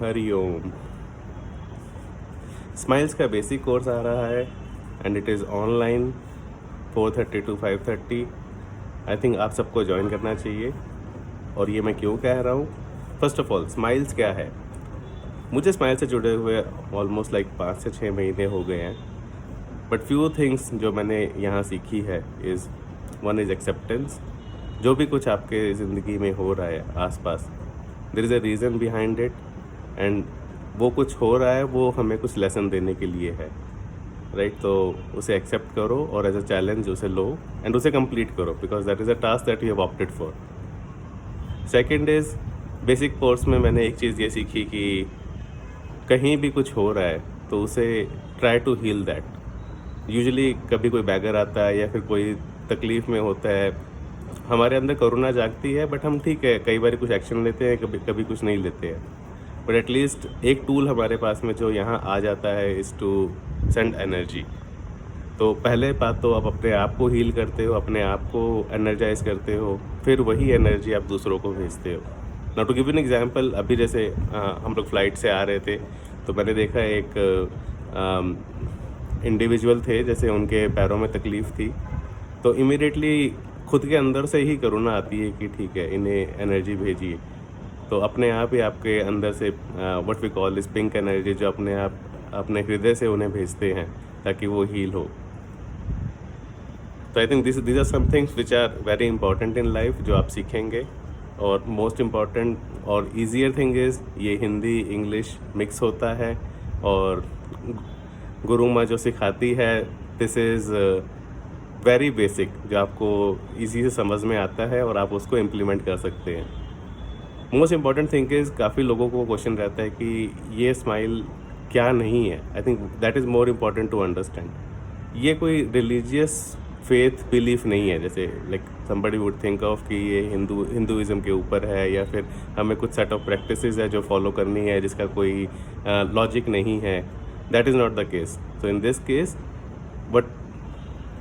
हरि ओम। Smiles का basic course आ रहा है and it is online 4:30 to 5:30। I think आप सबको ज्वाइन करना चाहिए। और ये मैं क्यों कह रहा हूँ? फर्स्ट ऑफ ऑल, स्माइल्स क्या है? मुझे स्माइल से जुड़े हुए ऑलमोस्ट लाइक 5 से 6 महीने हो गए हैं। बट फ्यू थिंग्स जो मैंने यहाँ सीखी है इज़ वन इज़ एक्सेप्टेंस। जो भी कुछ आपके ज़िंदगी में हो रहा है आसपास, there is a reason behind it and वो कुछ हो रहा है वो हमें कुछ लेसन देने के लिए है, राइट? तो उसे एक्सेप्ट करो और एज अ चैलेंज उसे लो एंड उसे कंप्लीट करो because that is a task that you have opted for. Second is, basic course में मैंने एक चीज़ ये सीखी कि कहीं भी कुछ हो रहा है तो उसे try to heal that. Usually कभी कोई बैगर आता है या फिर कोई तकलीफ़ में होता है, हमारे अंदर करुणा जागती है, बट हम ठीक है कई बार कुछ एक्शन लेते हैं, कभी कभी कुछ नहीं लेते हैं। बट एटलीस्ट एक टूल हमारे पास में जो यहाँ आ जाता है इज़ टू सेंड एनर्जी। तो पहले बात तो आप अपने आप को हील करते हो, अपने आप को एनर्जाइज करते हो, फिर वही एनर्जी आप दूसरों को भेजते हो। Now to give an example, अभी जैसे हम लोग फ्लाइट से आ रहे थे तो मैंने देखा एक इंडिविजुअल थे, जैसे उनके पैरों में तकलीफ़ थी, तो इमीडिएटली खुद के अंदर से ही करुणा आती है कि ठीक है इन्हें एनर्जी भेजिए। तो अपने आप ही आपके अंदर से व्हाट वी कॉल इस पिंक एनर्जी जो अपने आप अपने हृदय से उन्हें भेजते हैं ताकि वो हील हो। तो I think these are some things which are very important in life जो आप सीखेंगे। और मोस्ट इम्पॉर्टेंट और ईजियर थिंग इज़ ये हिंदी इंग्लिश मिक्स होता है और गुरु माँ जो सिखाती है दिस इज़ वेरी बेसिक, जो आपको इजी से समझ में आता है और आप उसको इम्प्लीमेंट कर सकते हैं। मोस्ट इम्पॉर्टेंट थिंग इज़, काफ़ी लोगों को क्वेश्चन रहता है कि ये स्माइल क्या नहीं है। I think that is more important to understand. ये कोई रिलीजियस फेथ बिलीफ नहीं है, जैसे like somebody would think of कि ये हिंदुइज़्म के ऊपर है या फिर हमें कुछ सेट ऑफ प्रैक्टिसेस है जो फॉलो करनी है जिसका कोई लॉजिक नहीं है। That is not the case. So in this case what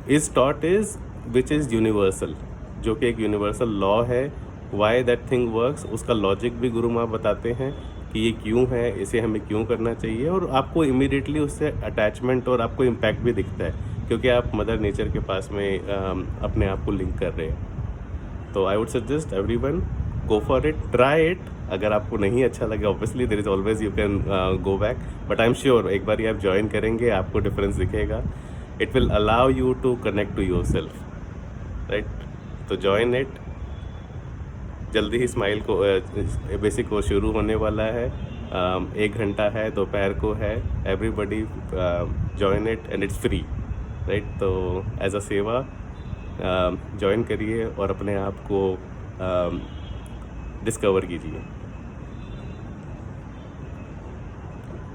is taught is which is universal, जो कि एक यूनिवर्सल लॉ है। वाई दैट थिंग वर्क्स, उसका लॉजिक भी गुरु माँ बताते हैं कि ये क्यों है, इसे हमें क्यों करना चाहिए, और आपको इमीडिएटली उससे अटैचमेंट और आपको इम्पैक्ट भी दिखता है क्योंकि आप मदर नेचर के पास में अपने आप को लिंक कर रहे हैं। तो I would suggest everyone go for it, try it. अगर आपको नहीं अच्छा लगे obviously there is always you can go back, but I am sure एक बार आप ज्वाइन करेंगे आपको डिफरेंस दिखेगा। It will allow you to connect to yourself, right? तो ज्वाइन इट। जल्दी ही स्माइल को बेसिक को शुरू होने वाला है। 1 घंटा है, दोपहर को है। Everybody join it and it's free, right? तो एज अ सेवा ज्वाइन करिए और अपने आप को डिस्कवर कीजिए।